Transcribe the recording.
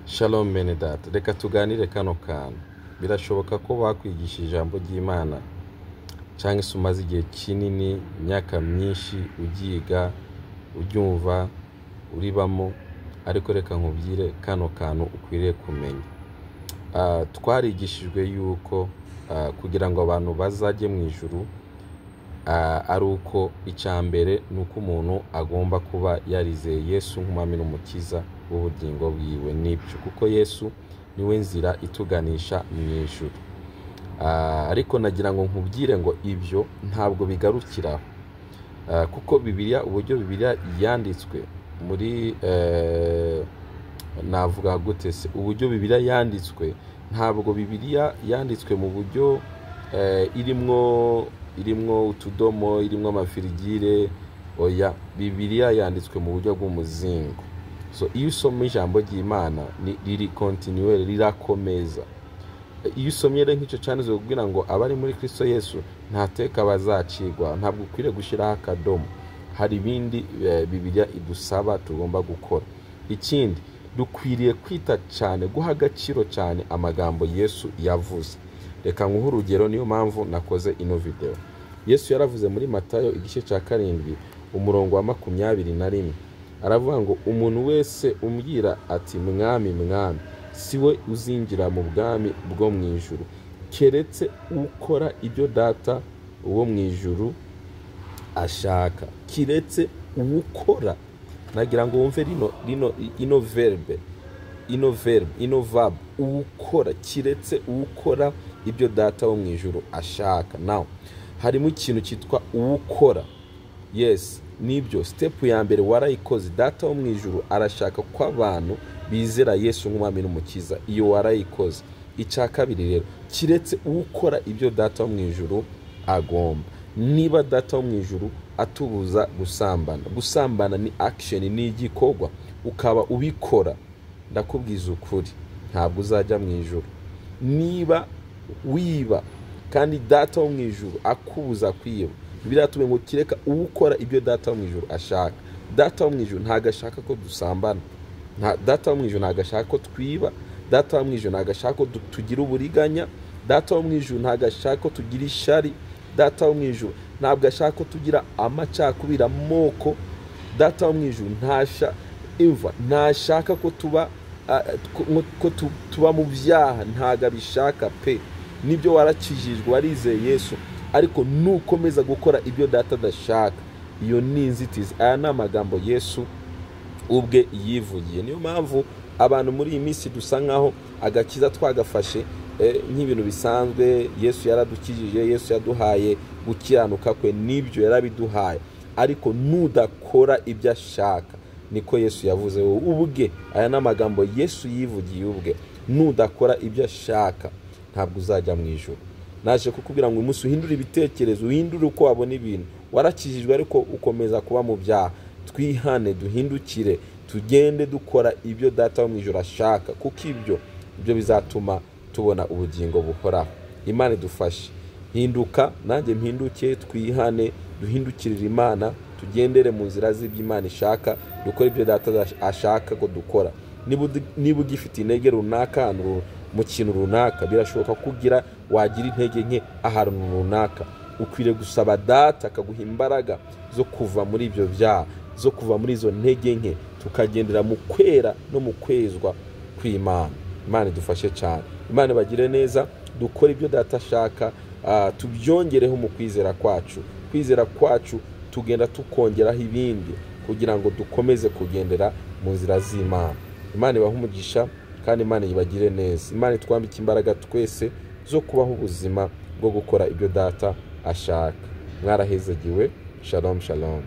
Shalom bene data, reka tuganire kano kantu. Birashoboka ko bakwigishije ijambo ry'Imana cyangwa se umaze igihe kinini, imyaka myinshi ugiga, uryumva, uribamo, ariko reka nkubwire kano kantu ukwiriye kumenya. Twarigishijwe yuko kugira ngo abantu bazajye mu ijuru ari uko icyambere nuko umuntu agomba kuba yarizeye Yesu nk'umwami n'umukiza w'ubugingo bwiwe. Nibyo kuko Yesu niwe nzira ituganisha mu ijuru. Ariko nagira ngo nkubwire ngo ibyo ntabwo bigarukiraho, kuko Bibiliya, uburyo Bibiliya yanditswe muri navuga gute se, uburyo Bibiliya yanditswe ntabwo Bibiliya yanditswe mu buryo irimwo utudomo, irimwo amafirigire. Oya, Bibiliya yanditswe mu buryo bw'umuzingo. So iyo usoma ijambo ry'Imana riri continuer, rirakomeza. Iyo usomye rero nk'icyo cyane zo kugira ngo abari muri Kristo Yesu ntateka bazacigwa, ntabwo ukwiriye gushiraho akadomo. Hari ibindi Bibiliya idusaba tugomba gukora. Ikindi, dukwiriye kwita cyane, guha agaciro cyane amagambo Yesu yavuze. Reka nguhe urugero, niyo mpamvu nakoze ino video. Yesu yaravuze muri Matayo igice cya 7 umurongo wa 21, aravuga ngo umuntu wese umbwira ati mwami mwami, siwe uzinjira mu bwami bwo mu ijuru, keretse ukora ibyo data uwo mu ijuru ashaka. Kiretse ukora, nagira ngo wumve ino verb ukora, kiretse ukora ibyo data wo mu ijuru ashaka. Now harimo ikintu cyitwa ukora. Yes, nibyo step ya mbere warayikoze. Data wo mu ijuru arashaka ko abantu bizera Yesu nk'umwami n'umukiza. Iyo warayikoze. Icya kabiri rero, kiretse ukora ibyo data wo mu ijuru agomba. Niba data wo mu ijuru atubuza gusambana, gusambana ni action, ni igikorwa, ukaba ubikora, ndakubwiza ukuri ntabwo uzajya mu ijuru. Niba wiba kandi data wo mu ijuru akubuza kwiba, biratubye ngo kireka ukora ibyo data wo mu ijuru ashaka. Data wo mu ijuru ntago ashaka ko dusambana, data wo mu ijuru ntago ashaka ko twiba, data wo mu ijuru ntago ashaka ko tugira uburiganya, data wo mu ijuru ntago ashaka ko tugira ishari, data wo mu ijuru ntabwo ashaka ko tugira amacakubira amoko. Data wo mu ijuru ntashaka ko tuba mu byaha, ntago abishaka pe. Nibyo warakijijwe, warizeye Yesu, ariko nukomeza gukora ibyo data adashaka, iyo ni inzitizi. Aya ni amagambo Yesu ubwe yivugiye. Niyo mpamvu abantu muri iyi minsi dusa nkaho agakiza twagafashe nk'ibintu bisanzwe. Yesu yaradukijije, Yesu yaduhaye gukiranuka kwe, nibyo yarabiduhaye, ariko nudakora ibyo ashaka, niko Yesu yavuze wowe ubwe. Aya ni amagambo Yesu yivugiye ubwe. Nudakora ibyo ashaka ntabwo uzajya mu ijuru. Naje kukubwira ngo umunsi uhindure ibitekerezo, uhindure uko wabona ibintu. Warakijijwe ariko ukomeza kuba mu byaha. Twihane, duhindukire, tugende dukora ibyo data wo mu ijuru ashaka, kuko ibyo bizatuma tubona ubugingo buhoraho. Imana idufashe. Hinduka, nanjye mpinduke, twihane, duhindukirire Imana, tugendere mu nzira z'iby'Imana ishaka, dukora ibyo data ashaka ko dukora. Niba ugifite intege runaka mu kintu runaka, birashoboka kugira wagira intege nke ahantu runaka, ukwiriye gusaba data akaguha imbaraga zo kuva muri ibyo byaha, zo kuva muri izo ntege nke, tukagendera mu kwera no mu kwezwa kw'Imana. Imana idufashe cyane. Imana bagire neza, dukora ibyo data ashaka, tubyongereho mu kwizera kwacu. Kwizera kwacu tugenda tukongeraho ibindi kugira ngo dukomeze kugendera mu nzira z'Imana. Imana ibahe umugisha kandi Imana ibagire neza. Imana itwambike imbaraga twese zo kubaho ubuzima bwo gukora ibyo data ashaka. Mwarahezagiwe. Shalom shalom.